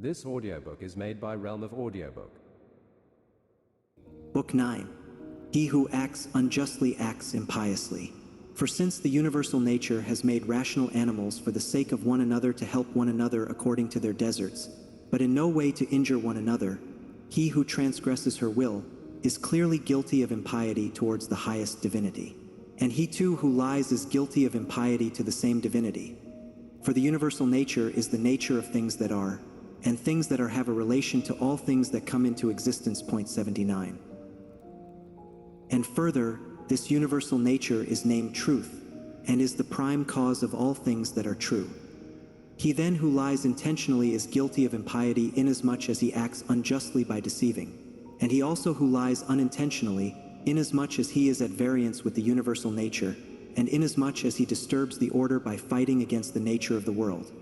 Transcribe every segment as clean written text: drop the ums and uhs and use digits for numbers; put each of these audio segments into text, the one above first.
This audiobook is made by Realm of Audiobook. Book 9. He who acts unjustly acts impiously. For since the universal nature has made rational animals for the sake of one another to help one another according to their deserts, but in no way to injure one another, he who transgresses her will is clearly guilty of impiety towards the highest divinity. And he too who lies is guilty of impiety to the same divinity. For the universal nature is the nature of things that are, and things that are have a relation to all things that come into existence. Point 79. And further, this universal nature is named truth, and is the prime cause of all things that are true. He then who lies intentionally is guilty of impiety inasmuch as he acts unjustly by deceiving, and he also who lies unintentionally, inasmuch as he is at variance with the universal nature, and inasmuch as he disturbs the order by fighting against the nature of the world.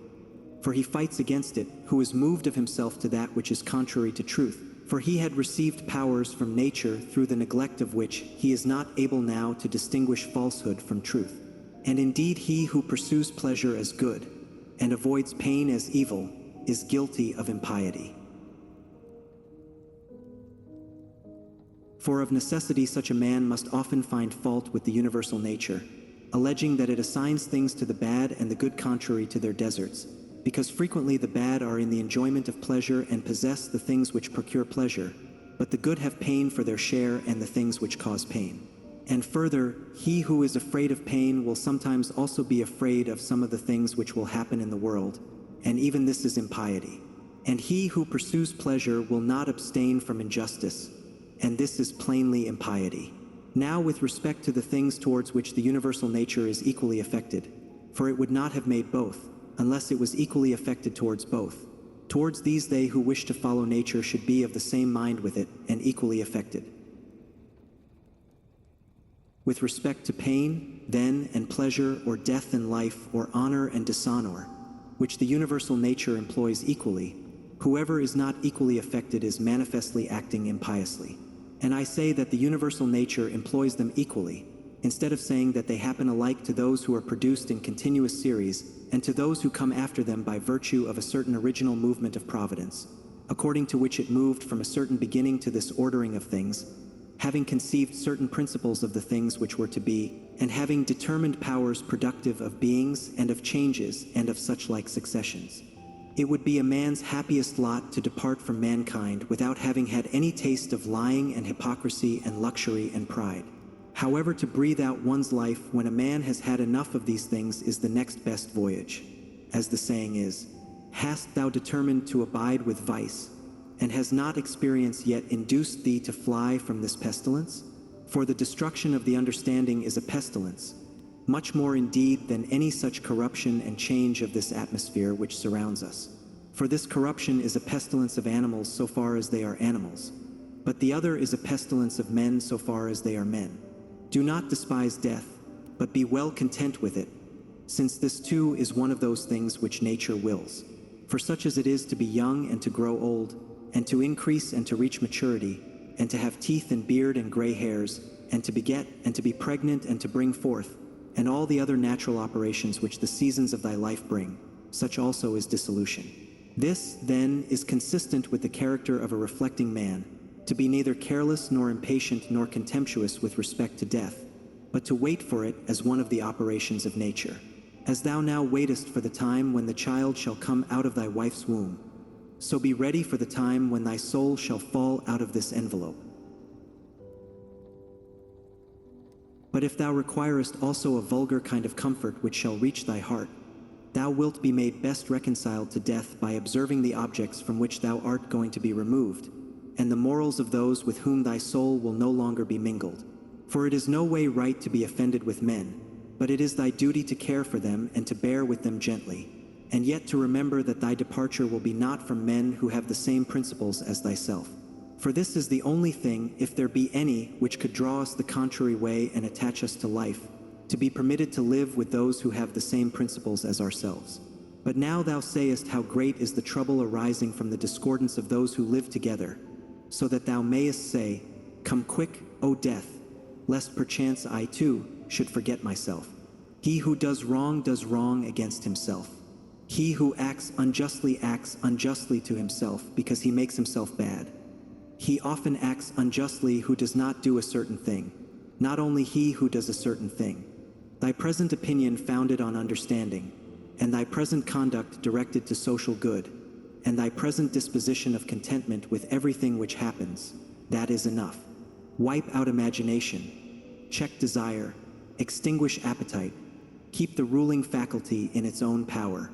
For he fights against it, who is moved of himself to that which is contrary to truth, for he had received powers from nature through the neglect of which he is not able now to distinguish falsehood from truth. And indeed he who pursues pleasure as good, and avoids pain as evil, is guilty of impiety. For of necessity such a man must often find fault with the universal nature, alleging that it assigns things to the bad and the good contrary to their deserts, because frequently the bad are in the enjoyment of pleasure and possess the things which procure pleasure, but the good have pain for their share and the things which cause pain. And further, he who is afraid of pain will sometimes also be afraid of some of the things which will happen in the world, and even this is impiety. And he who pursues pleasure will not abstain from injustice, and this is plainly impiety. Now with respect to the things towards which the universal nature is equally affected, for it would not have made both, unless it was equally affected towards both. Towards these they who wish to follow nature should be of the same mind with it, and equally affected. With respect to pain, then, and pleasure, or death and life, or honor and dishonor, which the universal nature employs equally, whoever is not equally affected is manifestly acting impiously. And I say that the universal nature employs them equally, instead of saying that they happen alike to those who are produced in continuous series, and to those who come after them by virtue of a certain original movement of providence, according to which it moved from a certain beginning to this ordering of things, having conceived certain principles of the things which were to be, and having determined powers productive of beings and of changes and of such like successions. It would be a man's happiest lot to depart from mankind without having had any taste of lying and hypocrisy and luxury and pride. However, to breathe out one's life when a man has had enough of these things is the next best voyage. As the saying is, hast thou determined to abide with vice, and has not experience yet induced thee to fly from this pestilence? For the destruction of the understanding is a pestilence, much more indeed than any such corruption and change of this atmosphere which surrounds us. For this corruption is a pestilence of animals so far as they are animals, but the other is a pestilence of men so far as they are men. Do not despise death, but be well content with it, since this too is one of those things which nature wills. For such as it is to be young and to grow old, and to increase and to reach maturity, and to have teeth and beard and gray hairs, and to beget, and to be pregnant and to bring forth, and all the other natural operations which the seasons of thy life bring, such also is dissolution. This, then, is consistent with the character of a reflecting man, to be neither careless nor impatient nor contemptuous with respect to death, but to wait for it as one of the operations of nature. As thou now waitest for the time when the child shall come out of thy wife's womb, so be ready for the time when thy soul shall fall out of this envelope. But if thou requirest also a vulgar kind of comfort which shall reach thy heart, thou wilt be made best reconciled to death by observing the objects from which thou art going to be removed, and the morals of those with whom thy soul will no longer be mingled. For it is no way right to be offended with men, but it is thy duty to care for them and to bear with them gently, and yet to remember that thy departure will be not from men who have the same principles as thyself. For this is the only thing, if there be any, which could draw us the contrary way and attach us to life, to be permitted to live with those who have the same principles as ourselves. But now thou sayest how great is the trouble arising from the discordance of those who live together, so that thou mayest say, Come quick, O death, lest perchance I too should forget myself. He who does wrong against himself. He who acts unjustly to himself because he makes himself bad. He often acts unjustly who does not do a certain thing, not only he who does a certain thing. Thy present opinion founded on understanding, and thy present conduct directed to social good, and thy present disposition of contentment with everything which happens, that is enough. Wipe out imagination, check desire, extinguish appetite, keep the ruling faculty in its own power.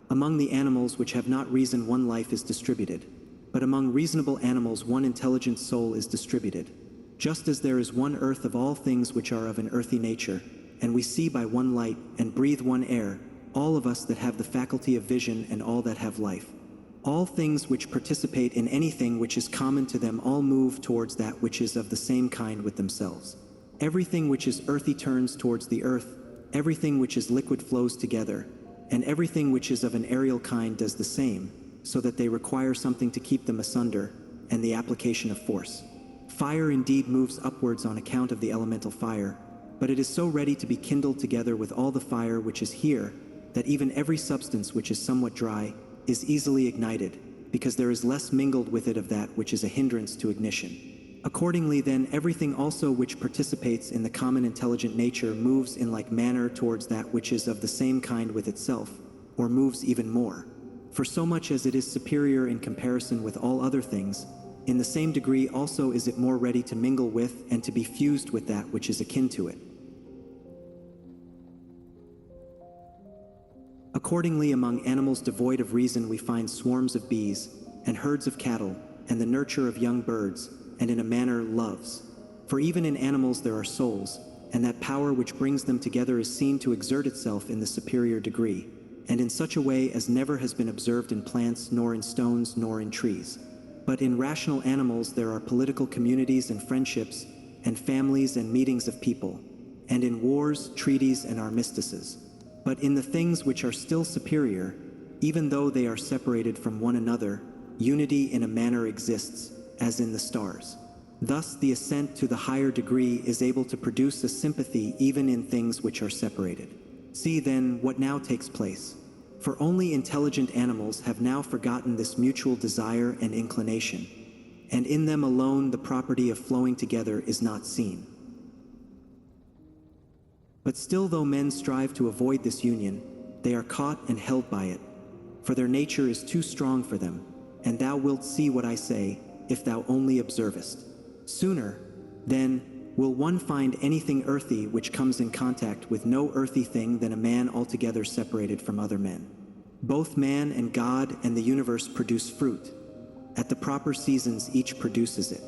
Among the animals which have not reason one life is distributed, but among reasonable animals one intelligent soul is distributed. Just as there is one earth of all things which are of an earthy nature, and we see by one light and breathe one air, all of us that have the faculty of vision and all that have life. All things which participate in anything which is common to them all move towards that which is of the same kind with themselves. Everything which is earthy turns towards the earth, everything which is liquid flows together, and everything which is of an aerial kind does the same, so that they require something to keep them asunder, and the application of force. Fire indeed moves upwards on account of the elemental fire, but it is so ready to be kindled together with all the fire which is here, that even every substance which is somewhat dry is easily ignited, because there is less mingled with it of that which is a hindrance to ignition. Accordingly then, everything also which participates in the common intelligent nature moves in like manner towards that which is of the same kind with itself, or moves even more. For so much as it is superior in comparison with all other things, in the same degree also is it more ready to mingle with and to be fused with that which is akin to it. Accordingly, among animals devoid of reason we find swarms of bees, and herds of cattle, and the nurture of young birds, and in a manner loves. For even in animals there are souls, and that power which brings them together is seen to exert itself in the superior degree, and in such a way as never has been observed in plants, nor in stones, nor in trees. But in rational animals there are political communities and friendships, and families and meetings of people, and in wars, treaties, and armistices. But in the things which are still superior, even though they are separated from one another, unity in a manner exists, as in the stars. Thus the ascent to the higher degree is able to produce a sympathy even in things which are separated. See then what now takes place. For only intelligent animals have now forgotten this mutual desire and inclination, and in them alone the property of flowing together is not seen. But still, though men strive to avoid this union, they are caught and held by it, for their nature is too strong for them, and thou wilt see what I say, if thou only observest. Sooner, then, will one find anything earthy which comes in contact with no earthy thing than a man altogether separated from other men. Both man and God and the universe produce fruit. At the proper seasons each produces it.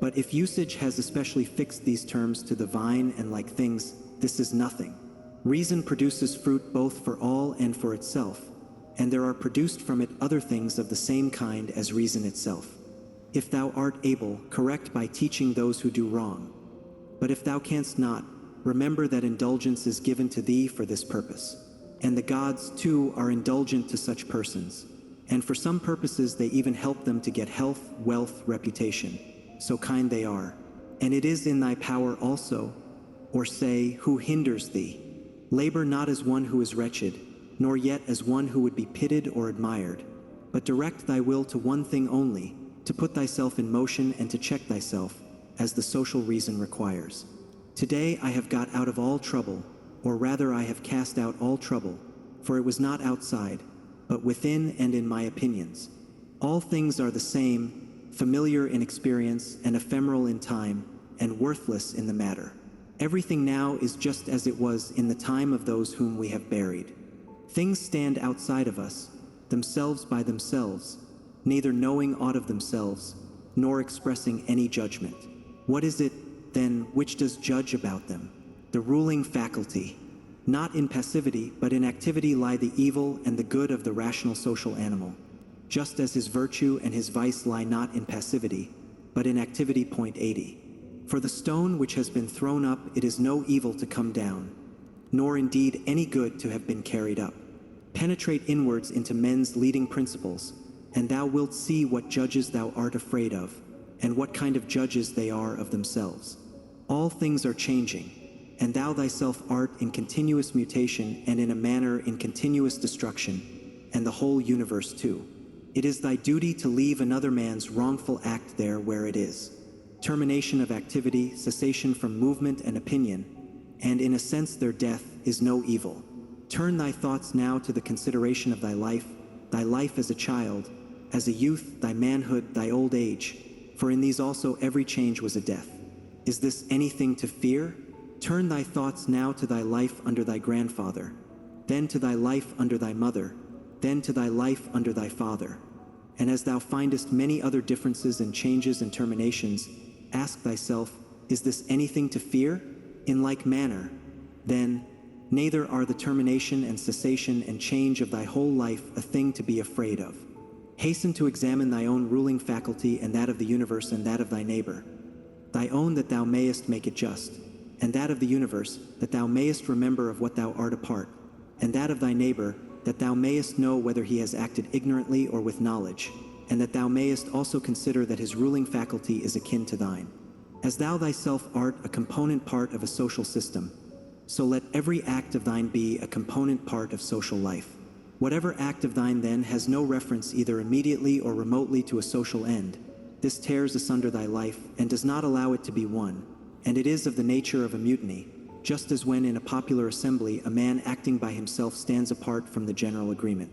But if usage has especially fixed these terms to the vine and like things, this is nothing. Reason produces fruit both for all and for itself, and there are produced from it other things of the same kind as reason itself. If thou art able, correct by teaching those who do wrong. But if thou canst not, remember that indulgence is given to thee for this purpose. And the gods, too, are indulgent to such persons. And for some purposes they even help them to get health, wealth, reputation. So kind they are. And it is in thy power also, or say, who hinders thee? Labor not as one who is wretched, nor yet as one who would be pitied or admired, but direct thy will to one thing only, to put thyself in motion and to check thyself, as the social reason requires. Today I have got out of all trouble, or rather I have cast out all trouble, for it was not outside, but within and in my opinions. All things are the same, familiar in experience and ephemeral in time, and worthless in the matter. Everything now is just as it was in the time of those whom we have buried. Things stand outside of us, themselves by themselves, neither knowing aught of themselves, nor expressing any judgment. What is it, then, which does judge about them? The ruling faculty. Not in passivity, but in activity lie the evil and the good of the rational social animal, just as his virtue and his vice lie not in passivity, but in activity. Point 80. For the stone which has been thrown up, it is no evil to come down, nor indeed any good to have been carried up. Penetrate inwards into men's leading principles, and thou wilt see what judges thou art afraid of, and what kind of judges they are of themselves. All things are changing, and thou thyself art in continuous mutation and in a manner in continuous destruction, and the whole universe too. It is thy duty to leave another man's wrongful act there where it is. Termination of activity, cessation from movement and opinion, and in a sense their death, is no evil. Turn thy thoughts now to the consideration of thy life as a child, as a youth, thy manhood, thy old age, for in these also every change was a death. Is this anything to fear? Turn thy thoughts now to thy life under thy grandfather, then to thy life under thy mother, then to thy life under thy father. And as thou findest many other differences and changes and terminations, ask thyself, is this anything to fear? In like manner, then, neither are the termination and cessation and change of thy whole life a thing to be afraid of. Hasten to examine thy own ruling faculty and that of the universe and that of thy neighbor. Thy own that thou mayest make it just, and that of the universe that thou mayest remember of what thou art apart, and that of thy neighbor that thou mayest know whether he has acted ignorantly or with knowledge, and that thou mayest also consider that his ruling faculty is akin to thine. As thou thyself art a component part of a social system, so let every act of thine be a component part of social life. Whatever act of thine then has no reference either immediately or remotely to a social end, this tears asunder thy life and does not allow it to be one, and it is of the nature of a mutiny, just as when in a popular assembly a man acting by himself stands apart from the general agreement.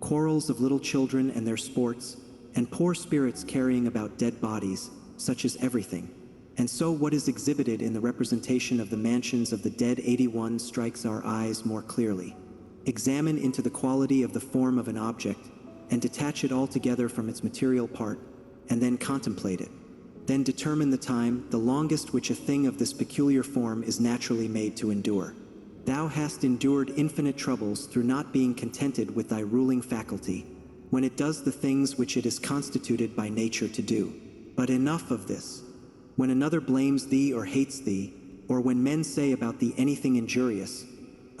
Quarrels of little children and their sports, and poor spirits carrying about dead bodies, such as everything. And so what is exhibited in the representation of the mansions of the dead 81 strikes our eyes more clearly. Examine into the quality of the form of an object, and detach it altogether from its material part, and then contemplate it. Then determine the time, the longest which a thing of this peculiar form is naturally made to endure. Thou hast endured infinite troubles through not being contented with thy ruling faculty, when it does the things which it is constituted by nature to do. But enough of this. When another blames thee or hates thee, or when men say about thee anything injurious,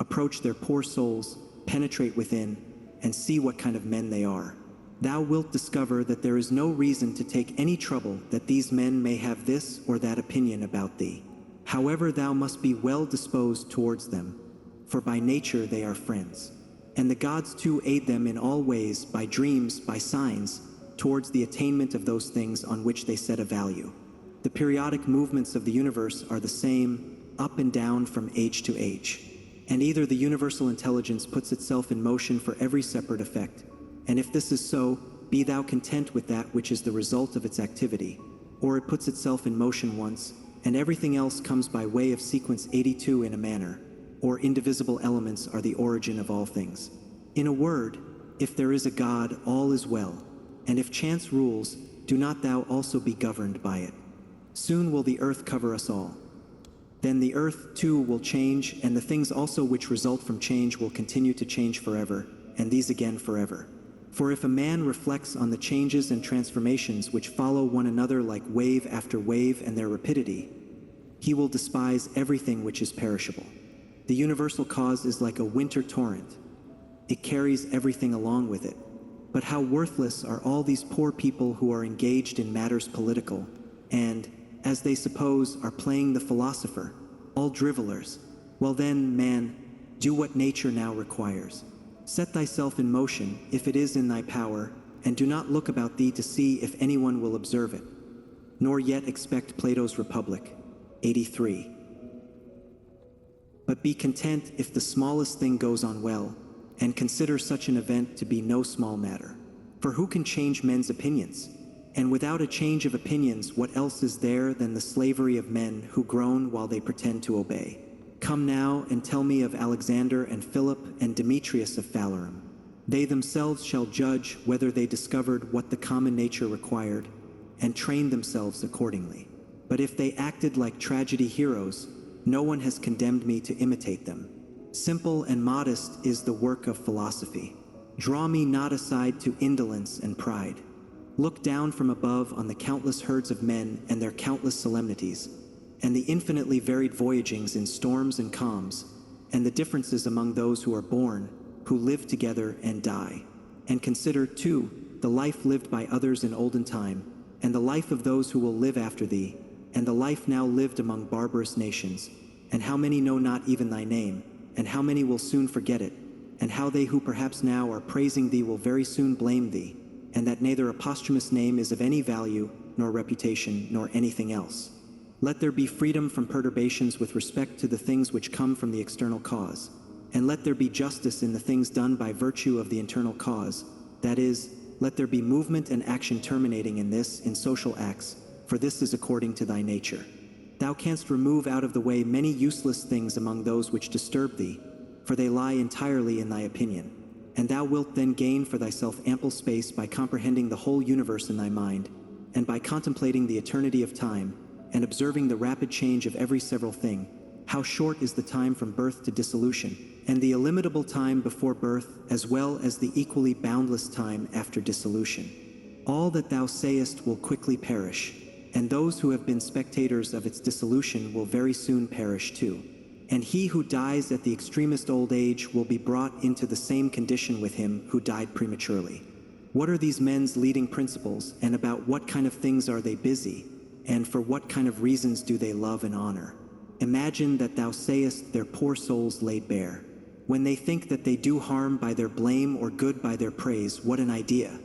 approach their poor souls, penetrate within, and see what kind of men they are. Thou wilt discover that there is no reason to take any trouble that these men may have this or that opinion about thee. However, thou must be well disposed towards them, for by nature they are friends. And the gods too aid them in all ways, by dreams, by signs, towards the attainment of those things on which they set a value. The periodic movements of the universe are the same, up and down from age to age. And either the universal intelligence puts itself in motion for every separate effect, and if this is so, be thou content with that which is the result of its activity, or it puts itself in motion once, and everything else comes by way of sequence 82 in a manner, or indivisible elements are the origin of all things. In a word, if there is a God, all is well, and if chance rules, do not thou also be governed by it. Soon will the earth cover us all. Then the earth, too, will change, and the things also which result from change will continue to change forever, and these again forever. For if a man reflects on the changes and transformations which follow one another like wave after wave and their rapidity, he will despise everything which is perishable. The universal cause is like a winter torrent. It carries everything along with it. But how worthless are all these poor people who are engaged in matters political, and, as they suppose, are playing the philosopher, all drivellers. Well then, man, do what nature now requires. Set thyself in motion, if it is in thy power, and do not look about thee to see if anyone will observe it, nor yet expect Plato's Republic, 83. But be content if the smallest thing goes on well, and consider such an event to be no small matter. For who can change men's opinions? And without a change of opinions, what else is there than the slavery of men who groan while they pretend to obey? Come now and tell me of Alexander and Philip and Demetrius of Phalerum. They themselves shall judge whether they discovered what the common nature required, and trained themselves accordingly. But if they acted like tragedy heroes, no one has condemned me to imitate them. Simple and modest is the work of philosophy. Draw me not aside to indolence and pride. Look down from above on the countless herds of men and their countless solemnities, and the infinitely varied voyagings in storms and calms, and the differences among those who are born, who live together and die. And consider, too, the life lived by others in olden time, and the life of those who will live after thee, and the life now lived among barbarous nations, and how many know not even thy name, and how many will soon forget it, and how they who perhaps now are praising thee will very soon blame thee, and that neither a posthumous name is of any value, nor reputation, nor anything else. Let there be freedom from perturbations with respect to the things which come from the external cause, and let there be justice in the things done by virtue of the internal cause, that is, let there be movement and action terminating in this, in social acts, for this is according to thy nature. Thou canst remove out of the way many useless things among those which disturb thee, for they lie entirely in thy opinion, and thou wilt then gain for thyself ample space by comprehending the whole universe in thy mind, and by contemplating the eternity of time, and observing the rapid change of every several thing, how short is the time from birth to dissolution, and the illimitable time before birth, as well as the equally boundless time after dissolution. All that thou sayest will quickly perish, and those who have been spectators of its dissolution will very soon perish too. And he who dies at the extremest old age will be brought into the same condition with him who died prematurely. What are these men's leading principles, and about what kind of things are they busy, and for what kind of reasons do they love and honor? Imagine that thou sayest their poor souls laid bare. When they think that they do harm by their blame or good by their praise, what an idea!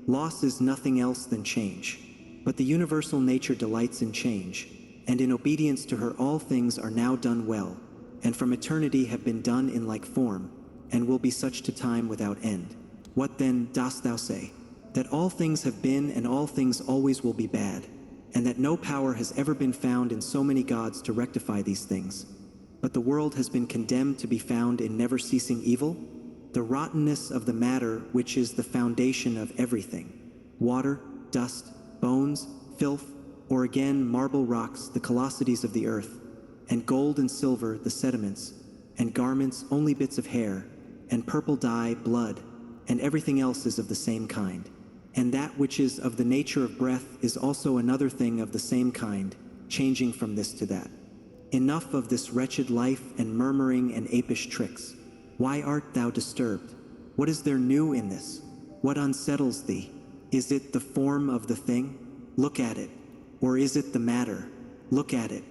Loss is nothing else than change. But the universal nature delights in change, and in obedience to her all things are now done well, and from eternity have been done in like form, and will be such to time without end. What then dost thou say? That all things have been and all things always will be bad, and that no power has ever been found in so many gods to rectify these things. But the world has been condemned to be found in never-ceasing evil? The rottenness of the matter which is the foundation of everything. Water, dust, bones, filth, or again marble rocks, the callosities of the earth, and gold and silver, the sediments, and garments, only bits of hair, and purple dye, blood, and everything else is of the same kind. And that which is of the nature of breath is also another thing of the same kind, changing from this to that. Enough of this wretched life and murmuring and apish tricks. Why art thou disturbed? What is there new in this? What unsettles thee? Is it the form of the thing? Look at it. Or is it the matter? Look at it.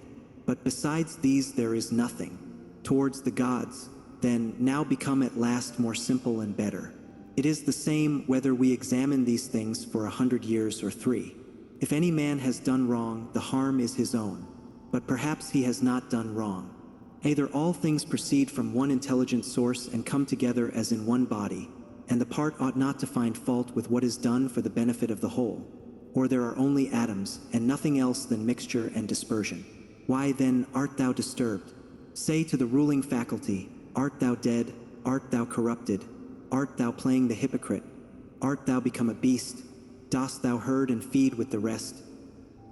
But besides these there is nothing. Towards the gods, then, now become at last more simple and better. It is the same whether we examine these things for 100 years or 3. If any man has done wrong, the harm is his own. But perhaps he has not done wrong. Either all things proceed from one intelligent source and come together as in one body, and the part ought not to find fault with what is done for the benefit of the whole, or there are only atoms, and nothing else than mixture and dispersion. Why then art thou disturbed? Say to the ruling faculty, art thou dead? Art thou corrupted? Art thou playing the hypocrite? Art thou become a beast? Dost thou herd and feed with the rest?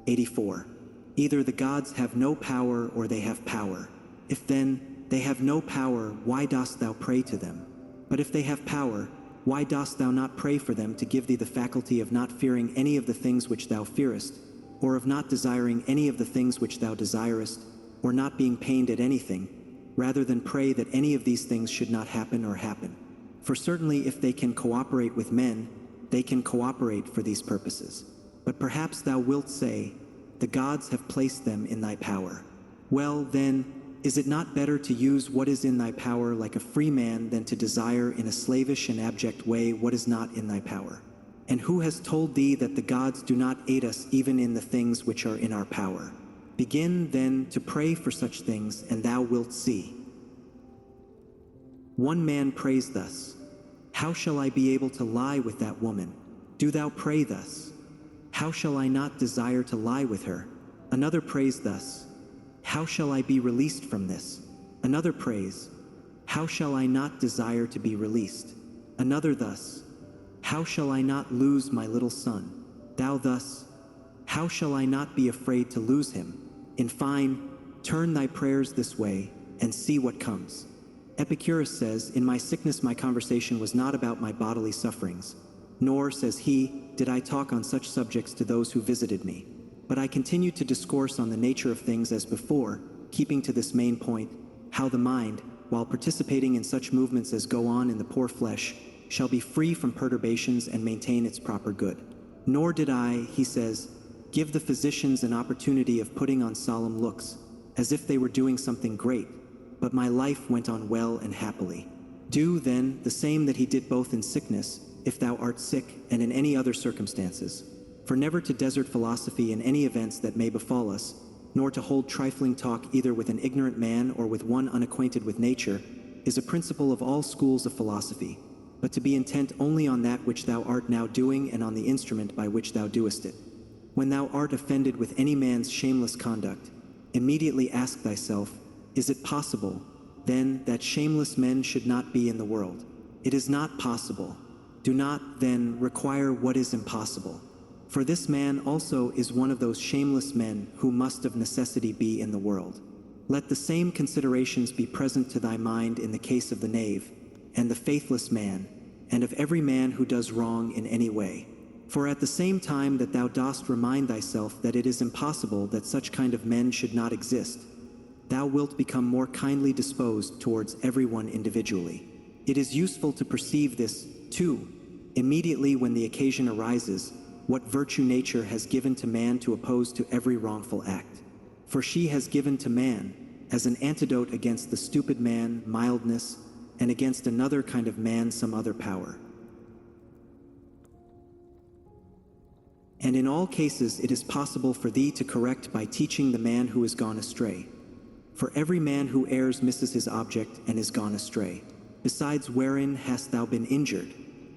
84. Either the gods have no power or they have power. If then they have no power, why dost thou pray to them? But if they have power, why dost thou not pray for them to give thee the faculty of not fearing any of the things which thou fearest, or of not desiring any of the things which thou desirest, or not being pained at anything, rather than pray that any of these things should not happen or happen? For certainly if they can cooperate with men, they can cooperate for these purposes. But perhaps thou wilt say, the gods have placed them in thy power. Well, then, is it not better to use what is in thy power like a free man than to desire in a slavish and abject way what is not in thy power? And who has told thee that the gods do not aid us even in the things which are in our power? Begin, then, to pray for such things, and thou wilt see. One man prays thus, how shall I be able to lie with that woman? Do thou pray thus, how shall I not desire to lie with her? Another prays thus, how shall I be released from this? Another prays, how shall I not desire to be released? Another thus, how shall I not lose my little son? Thou thus, how shall I not be afraid to lose him? In fine, turn thy prayers this way, and see what comes. Epicurus says, in my sickness my conversation was not about my bodily sufferings, nor, says he, did I talk on such subjects to those who visited me. But I continued to discourse on the nature of things as before, keeping to this main point, how the mind, while participating in such movements as go on in the poor flesh, shall be free from perturbations and maintain its proper good. Nor did I, he says, give the physicians an opportunity of putting on solemn looks, as if they were doing something great, but my life went on well and happily. Do, then, the same that he did both in sickness, if thou art sick, and in any other circumstances. For never to desert philosophy in any events that may befall us, nor to hold trifling talk either with an ignorant man or with one unacquainted with nature, is a principle of all schools of philosophy, but to be intent only on that which thou art now doing and on the instrument by which thou doest it. When thou art offended with any man's shameless conduct, immediately ask thyself, is it possible, then, that shameless men should not be in the world? It is not possible. Do not, then, require what is impossible. For this man also is one of those shameless men who must of necessity be in the world. Let the same considerations be present to thy mind in the case of the knave, and the faithless man, and of every man who does wrong in any way. For at the same time that thou dost remind thyself that it is impossible that such kind of men should not exist, thou wilt become more kindly disposed towards everyone individually. It is useful to perceive this, too, immediately when the occasion arises, what virtue nature has given to man to oppose to every wrongful act. For she has given to man, as an antidote against the stupid man, mildness, and against another kind of man some other power. And in all cases it is possible for thee to correct by teaching the man who is gone astray. For every man who errs misses his object and is gone astray. Besides, wherein hast thou been injured?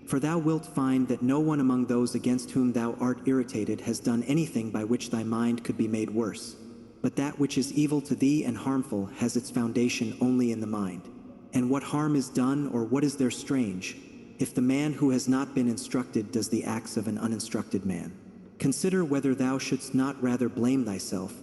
For thou wilt find that no one among those against whom thou art irritated has done anything by which thy mind could be made worse. But that which is evil to thee and harmful has its foundation only in the mind. And what harm is done, or what is there strange, if the man who has not been instructed does the acts of an uninstructed man? Consider whether thou shouldst not rather blame thyself,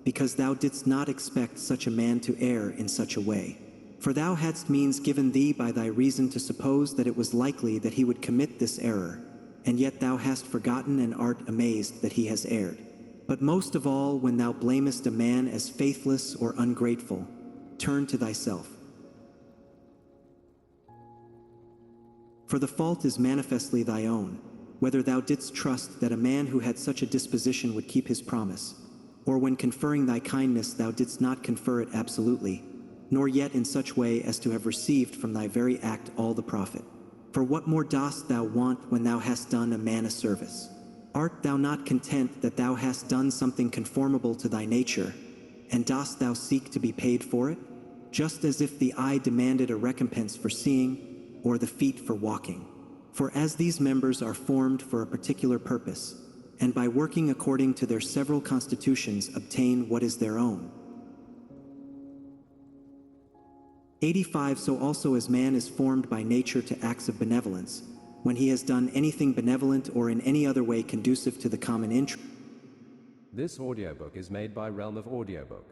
because thou didst not expect such a man to err in such a way. For thou hadst means given thee by thy reason to suppose that it was likely that he would commit this error, and yet thou hast forgotten and art amazed that he has erred. But most of all, when thou blamest a man as faithless or ungrateful, turn to thyself. For the fault is manifestly thy own, whether thou didst trust that a man who had such a disposition would keep his promise, or when conferring thy kindness thou didst not confer it absolutely, nor yet in such way as to have received from thy very act all the profit. For what more dost thou want when thou hast done a man a service? Art thou not content that thou hast done something conformable to thy nature, and dost thou seek to be paid for it? Just as if the eye demanded a recompense for seeing, or the feet for walking. For as these members are formed for a particular purpose, and by working according to their several constitutions obtain what is their own. 85. So also as man is formed by nature to acts of benevolence, when he has done anything benevolent or in any other way conducive to the common interest. This audiobook is made by Realm of Audiobook.